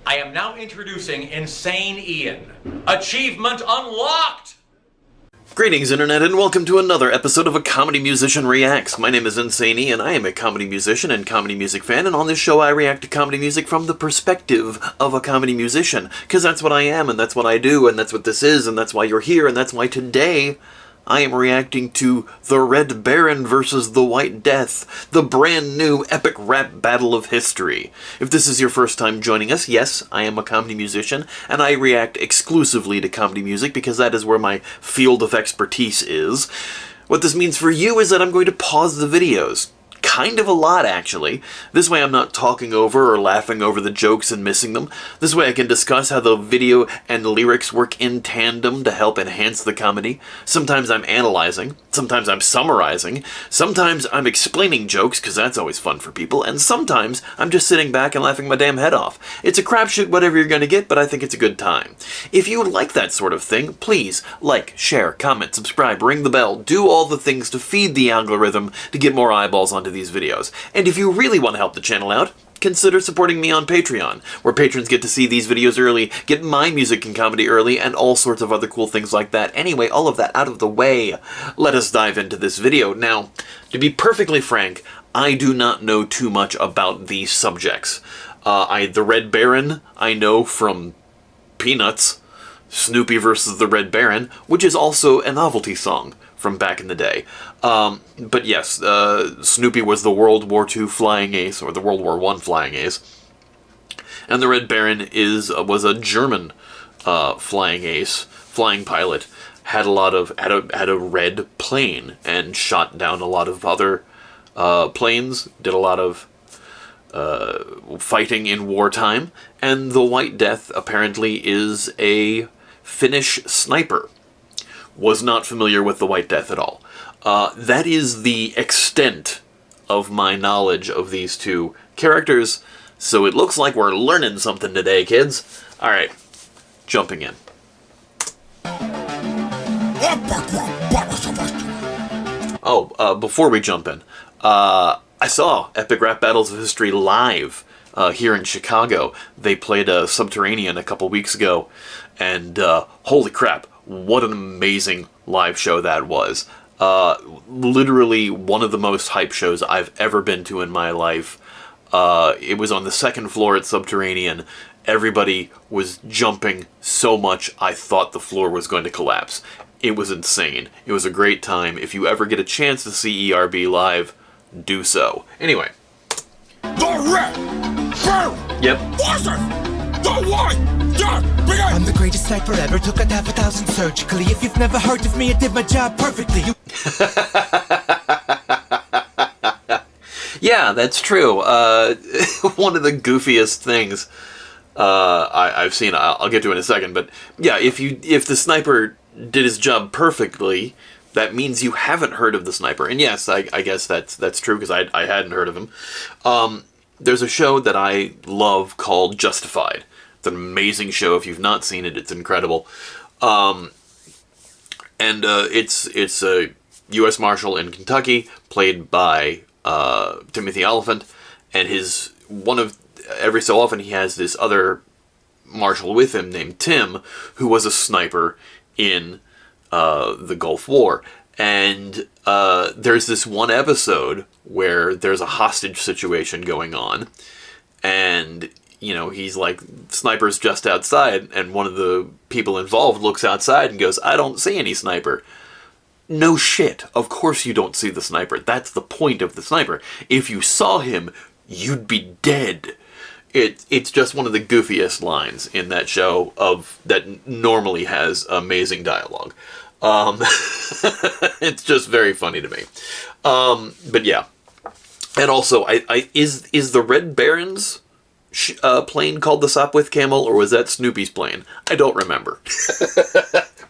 I am now introducing Insane Ian. Achievement unlocked! Greetings, Internet, and welcome to another episode of A Comedy Musician Reacts. My name is Insane Ian. I am a comedy musician and comedy music fan, and on this show I react to comedy music from the perspective of a comedy musician, because that's what I am, and that's what I do, and that's what this is, and that's why you're here, and that's why today I am reacting to The Red Baron vs. The White Death, the brand new epic rap battle of history. If this is your first time joining us, yes, I am a comedy musician, and I react exclusively to comedy music because that is where my field of expertise is. What this means for you is that I'm going to pause the videos. Kind of a lot, actually. This way I'm not talking over or laughing over the jokes and missing them. This way I can discuss how the video and lyrics work in tandem to help enhance the comedy. Sometimes I'm analyzing, sometimes I'm summarizing, sometimes I'm explaining jokes, because that's always fun for people, and sometimes I'm just sitting back and laughing my damn head off. It's a crapshoot whatever you're gonna get, but I think it's a good time. If you like that sort of thing, please like, share, comment, subscribe, ring the bell, do all the things to feed the algorithm to get more eyeballs onto these videos. And if you really want to help the channel out, consider supporting me on Patreon, where patrons get to see these videos early, get my music and comedy early, and all sorts of other cool things like that. Anyway, all of that out of the way, let us dive into this video. Now, to be perfectly frank, I do not know too much about these subjects. The Red Baron, I know from Peanuts, Snoopy versus the Red Baron, which is also a novelty song from back in the day. But yes, Snoopy was the World War II flying ace, or the World War I flying ace. And the Red Baron was a German flying ace, flying pilot, had a red plane, and shot down a lot of other planes, did a lot of fighting in wartime. And the White Death apparently is a Finnish sniper. Was not familiar with the White Death at all. That is the extent of my knowledge of these two characters, so it looks like we're learning something today, kids. Alright, jumping in. Before we jump in, I saw Epic Rap Battles of History live here in Chicago. They played Subterranean a couple weeks ago, and holy crap, what an amazing live show that was. Literally one of the most hype shows I've ever been to in my life. It was on the second floor at Subterranean. Everybody was jumping so much I thought the floor was going to collapse. It was insane. It was a great time. If you ever get a chance to see ERB live, do so. Anyway. The Red Baron! Yep. The White Death! I'm the greatest sniper ever, took out 5,000 surgically. If you've never heard of me, I did my job perfectly. Yeah, that's true. One of the goofiest things I've seen, I'll get to in a second, but yeah, if the sniper did his job perfectly, that means you haven't heard of the sniper. And yes, I guess that's true, because I hadn't heard of him. There's a show that I love called Justified. It's an amazing show. If you've not seen it, it's incredible. It's a U.S. Marshal in Kentucky, played by Timothy Olyphant, and every so often he has this other marshal with him named Tim, who was a sniper in the Gulf War. And there's this one episode where there's a hostage situation going on, and he's like, sniper's just outside, and one of the people involved looks outside and goes, I don't see any sniper. No shit, of course you don't see the sniper. That's the point of the sniper. If you saw him, you'd be dead. It's just one of the goofiest lines in that show that normally has amazing dialogue. It's just very funny to me. But yeah. And also, is the Red Baron's plane called the Sopwith Camel, or was that Snoopy's plane? I don't remember.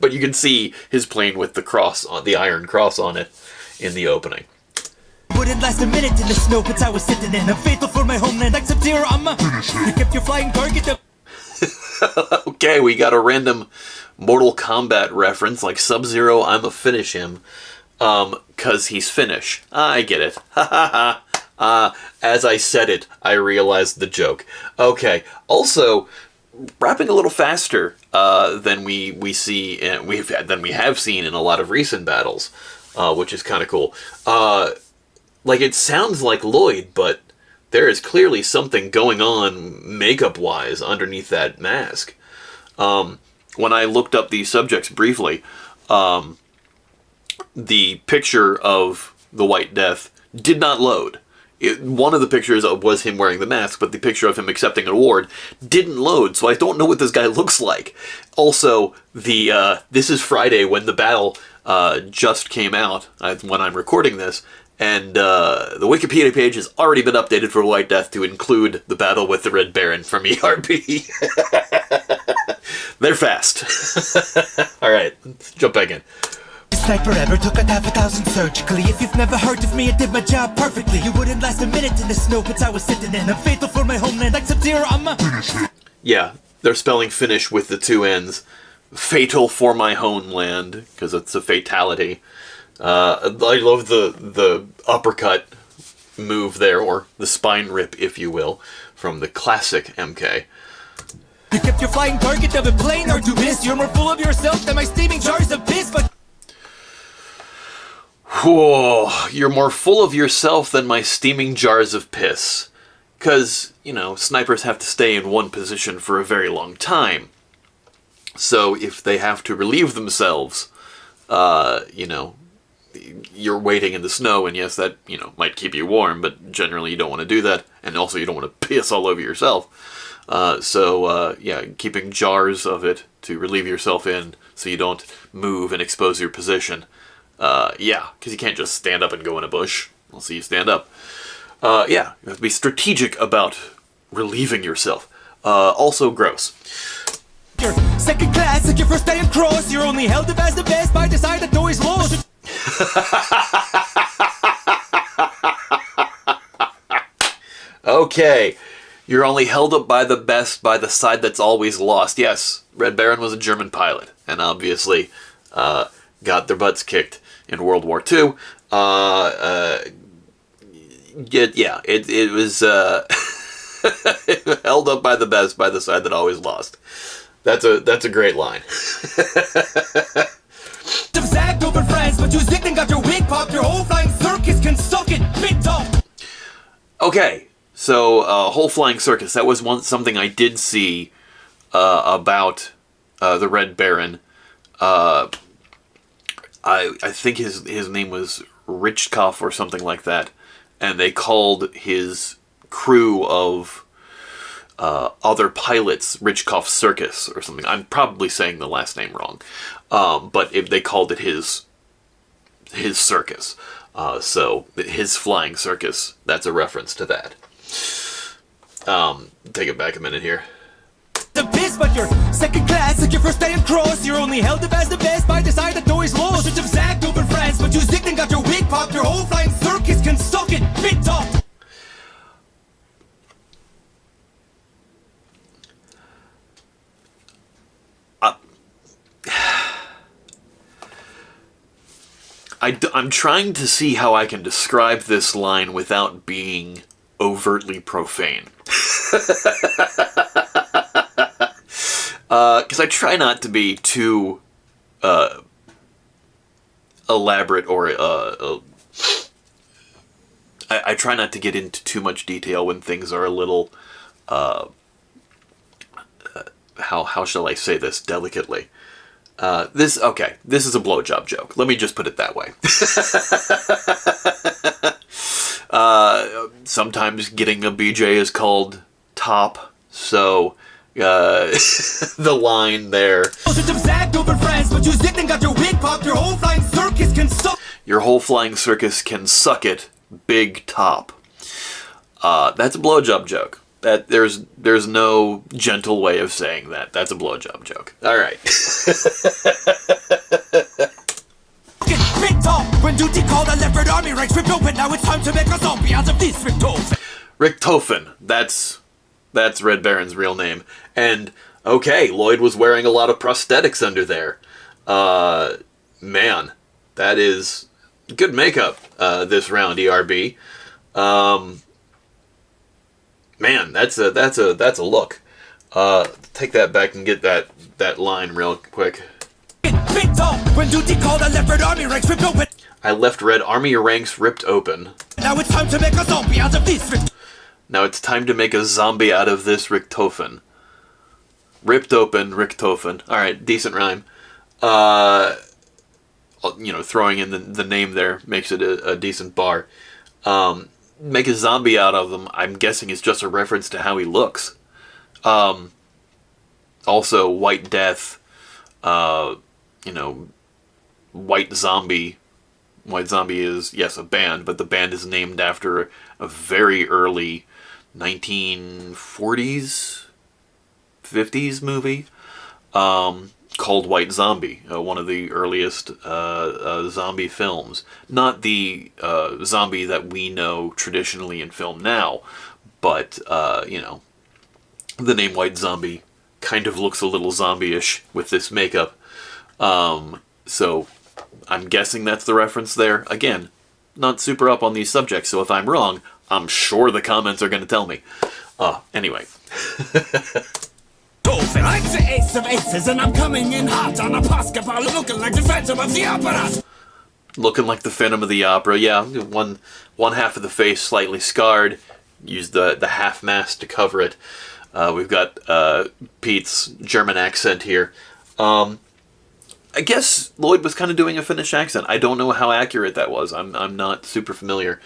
But you can see his plane with the iron cross on it in the opening. Wouldn't last a minute in the snow pits I was sitting in. I'm faithful for my homeland, like Sub-Zero, you kept your flying target. Okay, we got a random Mortal Kombat reference, like Sub-Zero, I'ma finish him. 'Cause he's Finnish. I get it. Ha ha ha. As I said it, I realized the joke. Okay, also, wrapping a little faster than we have seen in a lot of recent battles, which is kind of cool. Like, it sounds like Lloyd, but there is clearly something going on makeup-wise underneath that mask. When I looked up these subjects briefly, the picture of the White Death did not load. One of the pictures was him wearing the mask, but the picture of him accepting an award didn't load, so I don't know what this guy looks like. Also, this is Friday when the battle just came out, when I'm recording this, and the Wikipedia page has already been updated for White Death to include the battle with the Red Baron from ERB. They're fast. Alright, let's jump back in. Sniper ever took out 1,000 surgically. If you've never heard of me, I did my job perfectly. You wouldn't last a minute in the snow pits I was sitting in. I'm fatal for my homeland, like Sub-Zero, I'm a... Yeah, they're spelling finish with the two N's. Fatal for my homeland, because it's a fatality. I love the uppercut move there, or the spine rip, if you will, from the classic MK. You kept your flying target of a plane or to miss. You're more full of yourself than my steaming jars of piss, but... Whoa, you're more full of yourself than my steaming jars of piss. Because, snipers have to stay in one position for a very long time. So if they have to relieve themselves, you're waiting in the snow, and yes, that, might keep you warm, but generally you don't want to do that, and also you don't want to piss all over yourself. Keeping jars of it to relieve yourself in so you don't move and expose your position. Because you can't just stand up and go in a bush. I'll see you stand up. You have to be strategic about relieving yourself. Also gross. You're second class, like your first day of cross. You're only held up as the best by the side that always lost. Okay. You're only held up by the best by the side that's always lost. Yes, Red Baron was a German pilot, and obviously got their butts kicked in World War II. It was held up by the best by the side that always lost. That's a great line. Zagged over friends, but you zigged and got your wig popped. Your whole flying circus can suck it, big top. Okay, so whole flying circus. That was something I did see about the Red Baron. I think his name was Richkoff or something like that, and they called his crew of other pilots Richkoff Circus or something. I'm probably saying the last name wrong, but they called it his circus. So his flying circus. That's a reference to that. Take it back a minute here. The piss, but you're second class, like your first day of cross. You're only held up as the best by the side that always lost. Should have zagged over friends, but you zigged and got your wig popped. Your whole flying circus can suck it, big top. I'm trying to see how I can describe this line without being overtly profane. Because I try not to be too elaborate or I try not to get into too much detail when things are a little how shall I say this delicately? This is a blowjob joke. Let me just put it that way. Sometimes getting a BJ is called top, so the line there. Your whole flying circus can suck it, big top. That's a blowjob joke. That there's no gentle way of saying that. That's a blowjob joke. All right. When duty called, I left Red Army ranks ripped open. Now it's time to make a zombie out of this Richtofen. Richtofen. That's Red Baron's real name. And okay, Lloyd was wearing a lot of prosthetics under there. Man, that is good makeup this round, ERB. Man, that's a look. Take that back and get that line real quick. When duty called, I left Red Army ranks ripped open. I left Red Army ranks ripped open. Now it's time to make a zombie out of this ripped. Now it's time to make a zombie out of this Richtofen. Ripped open, Richtofen. Alright, decent rhyme. Throwing in the name there makes it a decent bar. Make a zombie out of them, I'm guessing is just a reference to how he looks. Also, White Death, White Zombie. White Zombie is, yes, a band, but the band is named after a very early 1940s, 50s movie called White Zombie, one of the earliest zombie films. Not the zombie that we know traditionally in film now, but, the name White Zombie kind of looks a little zombie-ish with this makeup. So I'm guessing that's the reference there. Again, not super up on these subjects, so if I'm wrong, I'm sure the comments are going to tell me. Anyway. I'm the ace of aces, and I'm coming in hot on a basketball, looking like the Phantom of the Opera. Looking like the Phantom of the Opera, yeah. One half of the face slightly scarred. Use the half mask to cover it. We've got Pete's German accent here. I guess Lloyd was kind of doing a Finnish accent. I don't know how accurate that was. I'm not super familiar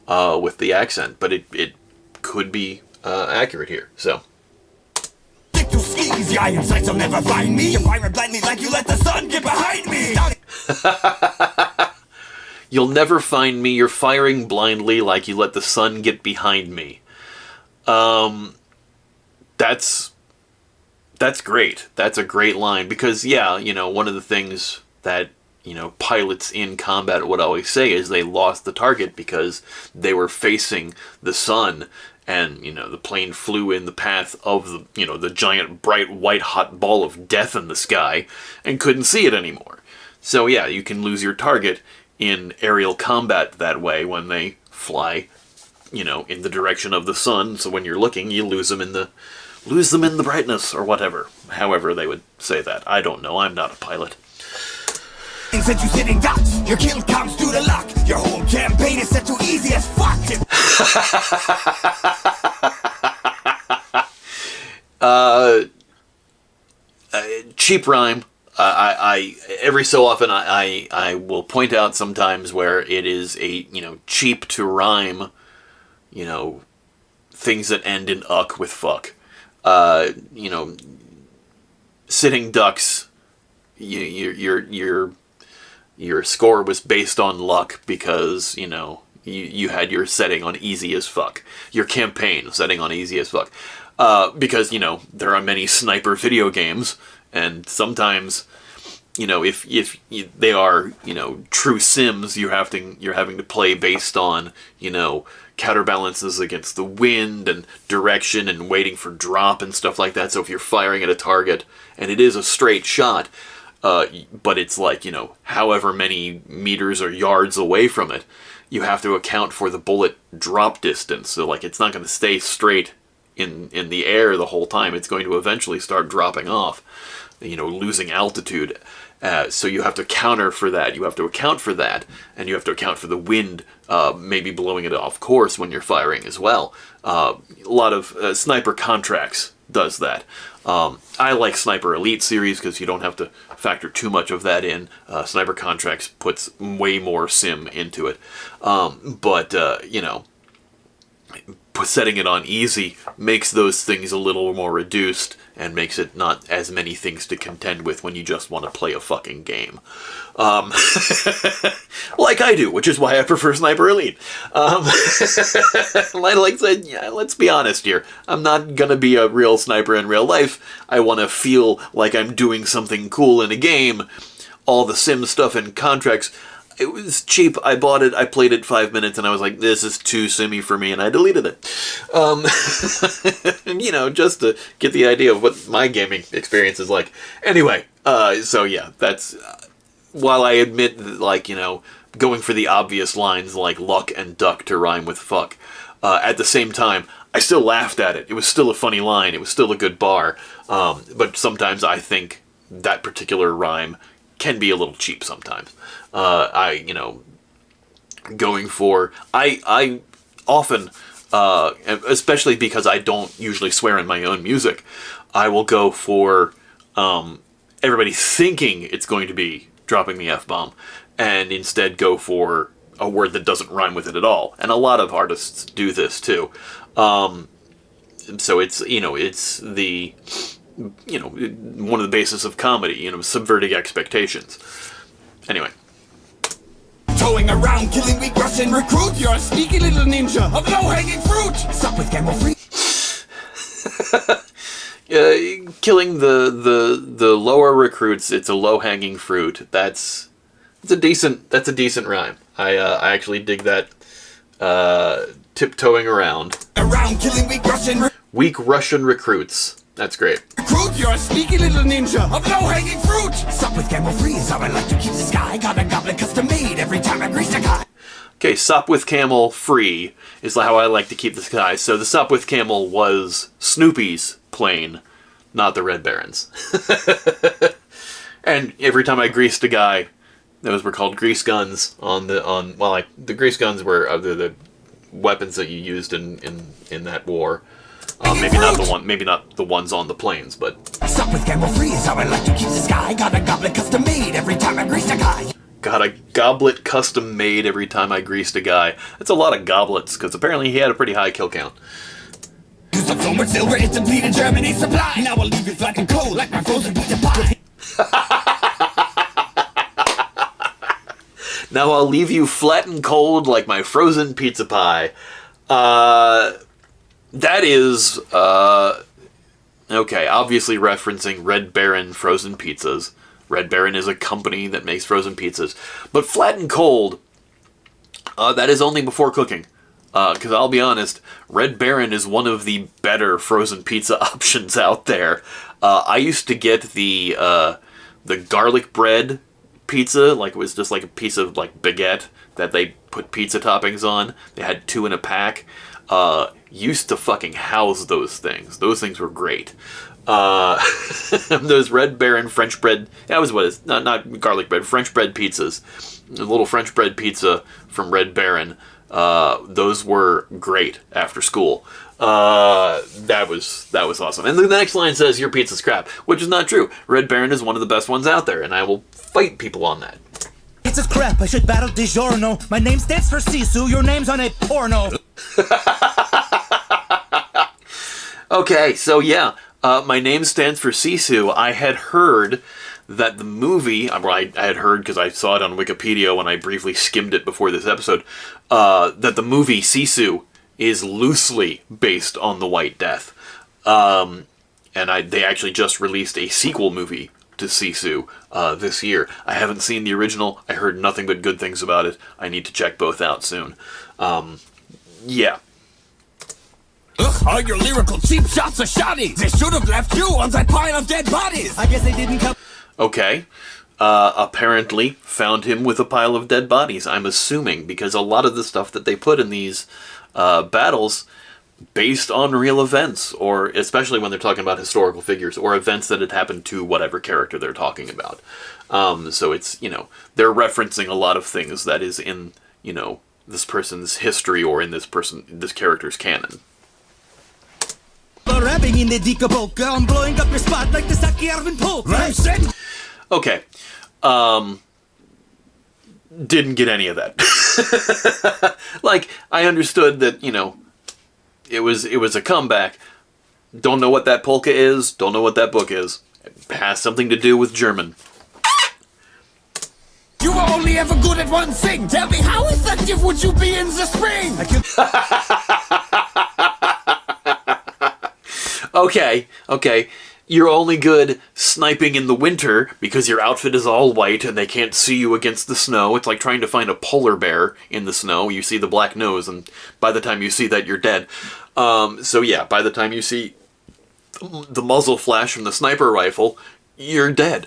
with the accent, but it could be accurate here. So. You skis, the iron sights will never find me. You fire blindly like you let the sun get behind me. You'll never find me. You're firing blindly like you let the sun get behind me. That's great. That's a great line because, yeah, one of the things that, pilots in combat would always say is they lost the target because they were facing the sun and, the plane flew in the path of the giant, bright, white, hot ball of death in the sky and couldn't see it anymore. So, yeah, you can lose your target in aerial combat that way when they fly, in the direction of the sun. So when you're looking, you lose them in the brightness or whatever. However they would say that. I don't know. I'm not a pilot. Instead you sitting ducks, your kill comes due to luck. Your whole campaign is set too easy as fuck. Cheap rhyme. I every so often I will point out sometimes where it is a cheap to rhyme, things that end in uck with fuck. Sitting ducks. Your score was based on luck because you had your setting on easy as fuck. Your campaign setting on easy as fuck. Because there are many sniper video games. And sometimes, if they are, true sims, you're having to play based on, counterbalances against the wind and direction and waiting for drop and stuff like that. So if you're firing at a target and it is a straight shot, but it's like, however many meters or yards away from it, you have to account for the bullet drop distance. So like it's not going to stay straight in the air the whole time. It's going to eventually start dropping off. Losing altitude. So you have to counter for that. You have to account for that. And you have to account for the wind maybe blowing it off course when you're firing as well. A lot of Sniper Contracts does that. I like Sniper Elite series because you don't have to factor too much of that in. Sniper Contracts puts way more sim into it. But setting it on easy makes those things a little more reduced and makes it not as many things to contend with when you just want to play a fucking game. Like I do, which is why I prefer Sniper Elite. Like I said, yeah, let's be honest here. I'm not gonna be a real sniper in real life. I want to feel like I'm doing something cool in a game. All the sim stuff and contracts, it was cheap. I bought it, I played it 5 minutes, and I was like, this is too simmy for me, and I deleted it. And, just to get the idea of what my gaming experience is like. Anyway, so yeah, that's... while I admit that, going for the obvious lines like luck and duck to rhyme with fuck, at the same time, I still laughed at it. It was still a funny line. It was still a good bar. But sometimes I think that particular rhyme can be a little cheap sometimes. Going for... I often, especially because I don't usually swear in my own music, I will go for everybody thinking it's going to be dropping the F-bomb, and instead go for a word that doesn't rhyme with it at all. And a lot of artists do this too. So it's the, one of the basis of comedy, subverting expectations. Anyway. Towing around, killing weak Russian recruit. You're a sneaky little ninja of low-hanging fruit. Stop with camel free. Killing the lower recruits. It's a low-hanging fruit. That's a decent rhyme. I actually dig that. Tiptoeing around. Around, killing weak Russian recruits. That's great. Recruit, you're a sneaky little ninja of low-hanging fruit. Stop with camel free is how I like to keep the sky. Got a goblet custom made every time I grease a guy. Okay, Sup with Camel free is how I like to keep the sky. So the Sup with Camel was Snoopy's plane, not the Red Baron's. And every time I greased a guy, those were called grease guns. The grease guns were the weapons that you used in that war. Maybe not the ones on the planes, but... Stop with camel free is how I like to keep the sky. Got a goblet custom made every time I grease a guy. Got a goblet custom made every time I greased a guy. That's a lot of goblets, because apparently he had a pretty high kill count. Used up so much silver, it's depleted Germany's supply. Now I'll leave you flat and cold like my frozen pizza pie. Now I'll leave you flat and cold like my frozen pizza pie. That is, okay, obviously referencing Red Baron frozen pizzas. Red Baron is a company that makes frozen pizzas. But flat and cold, that is only before cooking. Because I'll be honest, Red Baron is one of the better frozen pizza options out there. I used to get the garlic bread pizza, like it was just like a piece of like baguette that they put pizza toppings on. They had 2 in a pack. Used to fucking house those things. Those things were great. Those Red Baron French bread, that was what it's, not garlic bread, French bread pizzas. A little French bread pizza from Red Baron. Those were great after school. That was awesome. And the next line says, your pizza's crap, which is not true. Red Baron is one of the best ones out there, and I will fight people on that. Pizza's crap, I should battle DiGiorno. My name stands for Sisu, your name's on a porno. Okay, so yeah, my name stands for Sisu. I had heard that the movie, I had heard because I saw it on Wikipedia when I briefly skimmed it before this episode, that the movie Sisu is loosely based on the White Death. And they actually just released a sequel movie to Sisu this year. I haven't seen the original. I heard nothing but good things about it. I need to check both out soon. Yeah. Ugh, all your lyrical cheap shots are shoddy. They should have left you on that pile of dead bodies. I guess they didn't come. Okay. Apparently found him with a pile of dead bodies, I'm assuming, because a lot of the stuff that they put in these battles based on real events, or especially when they're talking about historical figures or events that had happened to whatever character they're talking about. So it's, they're referencing a lot of things that is in, this person's history or in this character's canon. Rapping in the Dikaboka, I'm blowing up your spot like the Saki Arvin polka. Okay. Didn't get any of that. Like, I understood that, it was a comeback. Don't know what that polka is, don't know what that book is. It has something to do with German. You were only ever good at one thing. Tell me, how effective would you be in the spring? Okay. You're only good sniping in the winter because your outfit is all white and they can't see you against the snow. It's like trying to find a polar bear in the snow. You see the black nose, and by the time you see that, you're dead. So yeah, by the time you see the muzzle flash from the sniper rifle, you're dead,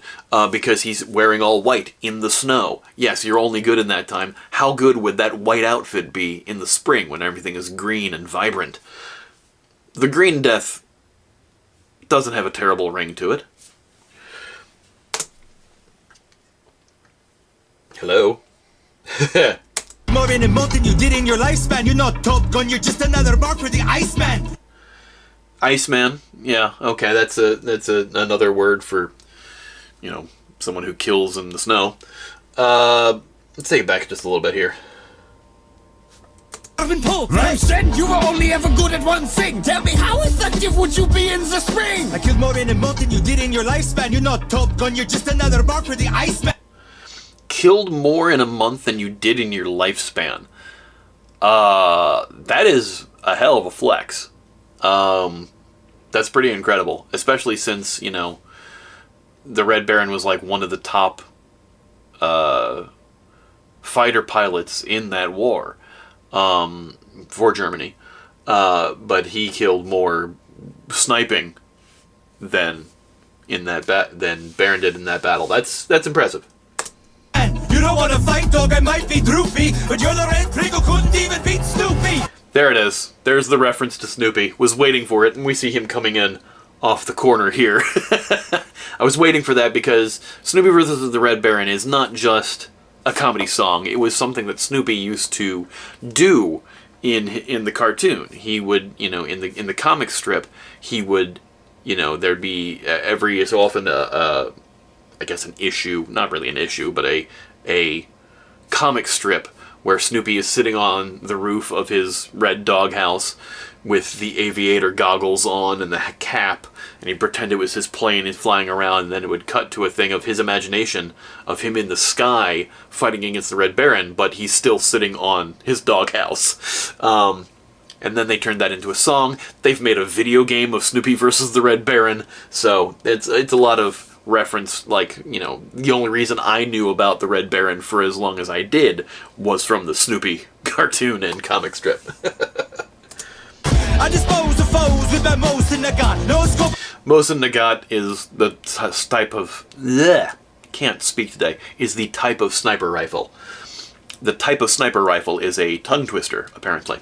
because he's wearing all white in the snow. Yes, you're only good in that time. How good would that white outfit be in the spring when everything is green and vibrant? The Green Death doesn't have a terrible ring to it. Hello? More in a month than you did in your lifespan. You're not Top Gun, you're just another mark for the Iceman. Iceman? Yeah, okay, that's another word for, you know, someone who kills in the snow. Let's take it back just a little bit here. Life said you were only ever good at one thing. Tell me, how effective would you be in the spring? I killed more in a month than you did in your lifespan. You're not Top Gun, you're just another mark for the Iceman. Killed more in a month than you did in your lifespan. That is a hell of a flex. That's pretty incredible, especially since, you know, the Red Baron was like one of the top fighter pilots in that war for Germany. But he killed more sniping than than Baron did in that battle. That's impressive. You don't want to fight, dog, I might be droopy, but you're the red prick who couldn't even beat Snoopy. There it is. There's the reference to Snoopy. Was waiting for it, and we see him coming in off the corner here. I was waiting for that because Snoopy vs. the Red Baron is not just a comedy song. It was something that Snoopy used to do in the cartoon. He would, you know, in the comic strip, he would, you know, there'd be every so often I guess an issue, not really an issue, but a comic strip where Snoopy is sitting on the roof of his red doghouse with the aviator goggles on and the cap, and he'd pretend it was his plane and flying around, and then it would cut to a thing of his imagination of him in the sky fighting against the Red Baron, but he's still sitting on his doghouse. And then they turned that into a song. They've made a video game of Snoopy versus the Red Baron, so it's a lot of reference. Like, you know, the only reason I knew about the Red Baron for as long as I did was from the Snoopy cartoon and comic strip. I dispose of foes with my Mosin Nagant. No scope. Mosin Nagant is the type of... can't speak today. Is the type of sniper rifle. The type of sniper rifle is a tongue twister, apparently.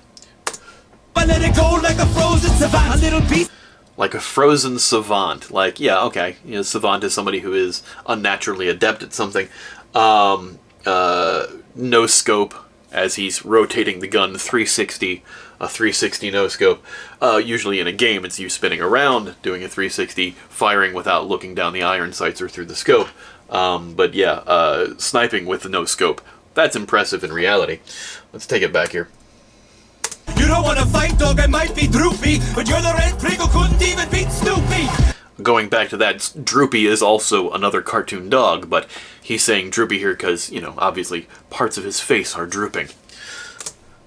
I let it go like a frozen savant. A little piece. Like a frozen savant. Like, yeah, okay. You know, savant is somebody who is unnaturally adept at something. No scope, as he's rotating the gun 360. A 360 no scope. Usually in a game, it's you spinning around, doing a 360, firing without looking down the iron sights or through the scope. But yeah, sniping with the no scope. That's impressive in reality. Let's take it back here. You don't want to fight, dog, I might be droopy, but you're the red prick who couldn't even beat Snoopy. Going back to that, Droopy is also another cartoon dog, but he's saying Droopy here because, you know, obviously parts of his face are drooping.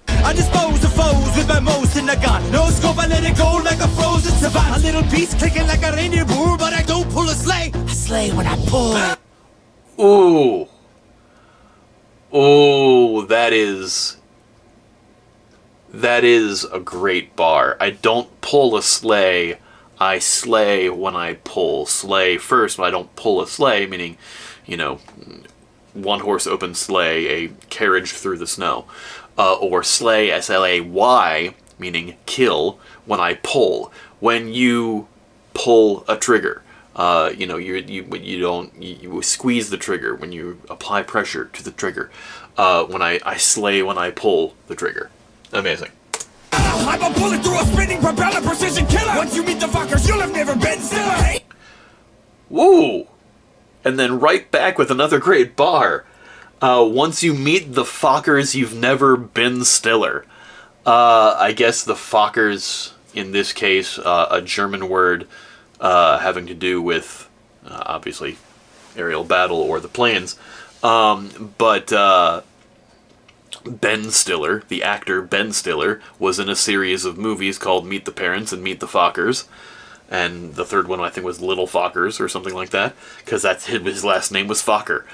I dispose of foes with my Mosin Nagant. No scope, I let it go like a frozen savant. A little piece clicking like a reindeer bull, but I don't pull a sleigh. I slay when I pull. Ooh. Ooh, that is a great bar. I don't pull a sleigh, I slay when I pull. Sleigh first, but I don't pull a sleigh, meaning, you know, one horse open sleigh, a carriage through the snow. Or slay, S-L-A-Y, meaning kill, when I pull. When you pull a trigger, you know, you squeeze the trigger when you apply pressure to the trigger. When I slay when I pull the trigger. Amazing. I'm a bullet through a spinning propeller, precision killer. Once you meet the fuckers, you'll have never been stiller. Hey. Woo! And then right back with another great bar. Once you meet the Fockers, you've never been stiller. I guess the Fockers, in this case, a German word having to do with, obviously, aerial battle or the planes. But Ben Stiller, the actor Ben Stiller, was in a series of movies called Meet the Parents and Meet the Fockers. And the third one, I think, was Little Fockers or something like that, because his last name was Focker.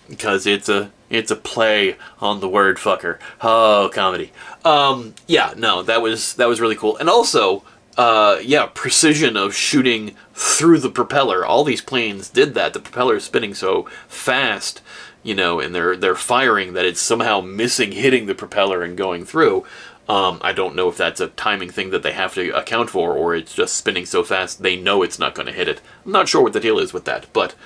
Because it's a play on the word fucker. Oh, comedy. Yeah, no, that was really cool. And also, yeah, precision of shooting through the propeller. All these planes did that. The propeller is spinning so fast, you know, and they're firing that it's somehow hitting the propeller and going through. I don't know if that's a timing thing that they have to account for, or it's just spinning so fast they know it's not going to hit it. I'm not sure what the deal is with that, but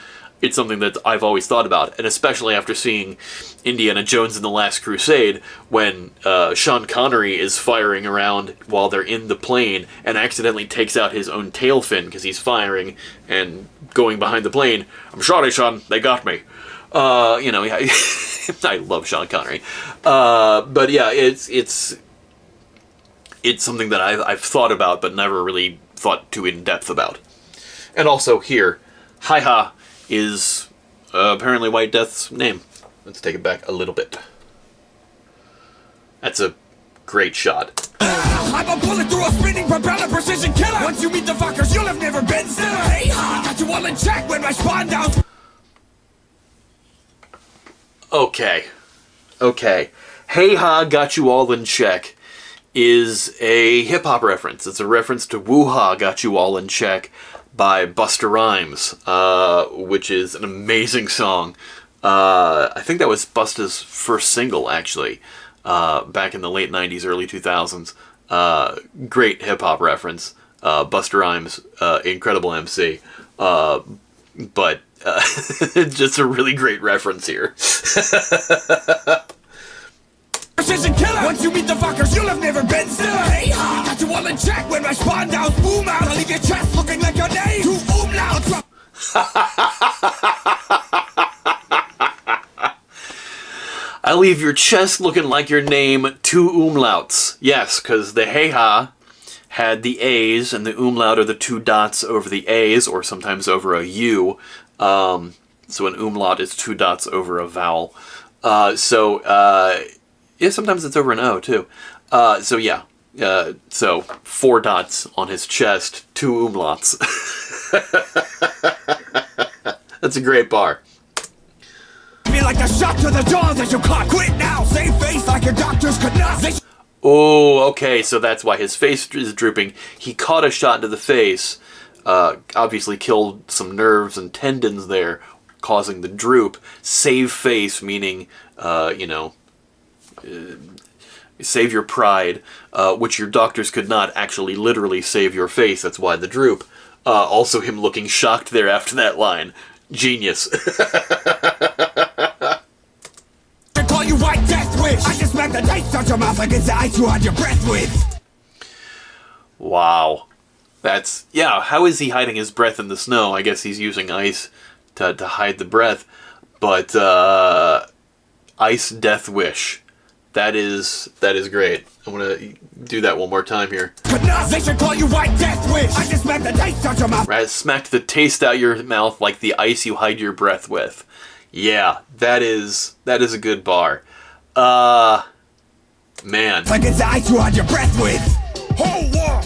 it's something that I've always thought about, and especially after seeing Indiana Jones and the Last Crusade, when Sean Connery is firing around while they're in the plane and accidentally takes out his own tail fin because he's firing and going behind the plane. I'm sorry, Sean, they got me. I love Sean Connery. But yeah, it's something that I've thought about but never really thought too in depth about. And also here, Hi-Ha is apparently White Death's name. Let's take it back a little bit. That's a great shot. I'm a bullet through a spinning propeller precision killer. Once you meet the fuckers, you'll have never been stiller. Hey, ha, got you all in check when my spawn down. Okay. Hey Ha, Got You All in Check is a hip-hop reference. It's a reference to Woo Ha, Got You All in Check by Busta Rhymes, which is an amazing song. I think that was Busta's first single, actually, back in the late 90s, early 2000s. Great hip-hop reference. Busta Rhymes, incredible MC. But just a really great reference here. Precision killer. Once you meet the fuckers, you'll have never been stiller. Hey, ha, got you all in check when my spawn downs boom out. I'll leave your chest looking like your name. Two umlauts. I leave your chest looking like your name, 2 umlauts. Yes, because the Hey Ha had the A's, and the umlaut are the 2 dots over the A's, or sometimes over a U. So an umlaut is 2 dots over a vowel. Yeah, sometimes it's over an O, too. So 4 dots on his chest, 2 umlauts. That's a great bar. Me like a shot to the jaw that you caught. Quit now, save face like your doctors could not. Oh, okay, so that's why his face is drooping. He caught a shot to the face, obviously killed some nerves and tendons there, causing the droop. Save face, meaning, save your pride, which your doctors could not actually literally save your face. That's why the droop. Also him looking shocked there after that line. Genius. I call you White Death Wish. I just smack the taste out your mouth like it's the ice you had your breath with. Wow. That's... Yeah, how is he hiding his breath in the snow? I guess he's using ice to hide the breath. But, Ice Death Wish. That is great. I'm gonna do that one more time here. But now they should call you White Death Wish. I just smacked the taste out your mouth. Right, smacked the taste out your mouth like the ice you hide your breath with. Yeah, that is a good bar. Man. Like it's the ice you hide your breath with. Hold on.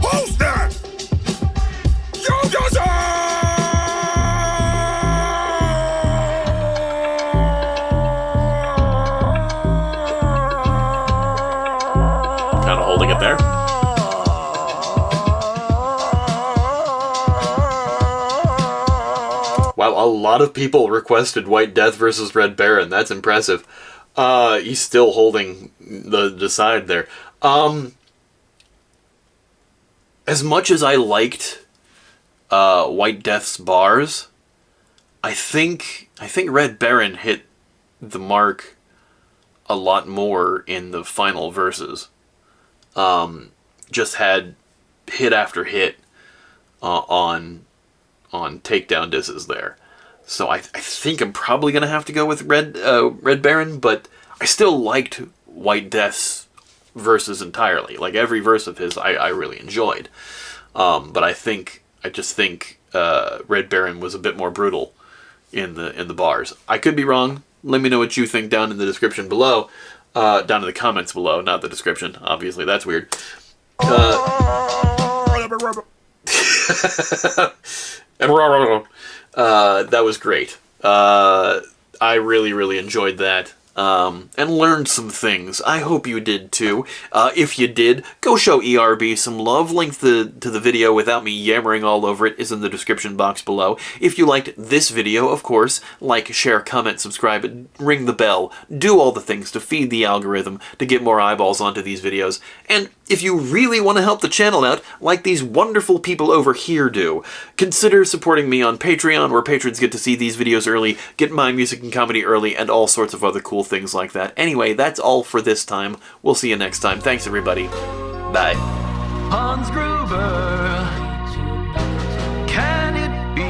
Who's that? You just Kind of holding it there. Wow, a lot of people requested White Death versus Red Baron. That's impressive. He's still holding the side there. As much as I liked White Death's bars, I think Red Baron hit the mark a lot more in the final verses. Just had hit after hit on takedown disses there. So I think I'm probably going to have to go with Red Baron, but I still liked White Death's verses entirely. Like, every verse of his I really enjoyed. But I just think Red Baron was a bit more brutal in the bars. I could be wrong. Let me know what you think down in the description below. Down in the comments below, not the description. Obviously, that's weird. That was great. I really, really enjoyed that. and learned some things. I hope you did too. If you did, go show ERB some love. Link to the video without me yammering all over it is in the description box below. If you liked this video, of course, like, share, comment, subscribe, ring the bell, do all the things to feed the algorithm to get more eyeballs onto these videos. And if you really want to help the channel out, like these wonderful people over here do, consider supporting me on Patreon, where patrons get to see these videos early, get my music and comedy early, and all sorts of other cool things like that. Anyway, that's all for this time. We'll see you next time. Thanks, everybody. Bye. Hans Gruber, can it be?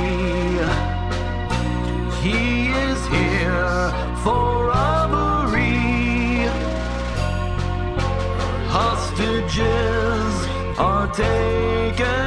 He is here for robbery. Hostages are taken.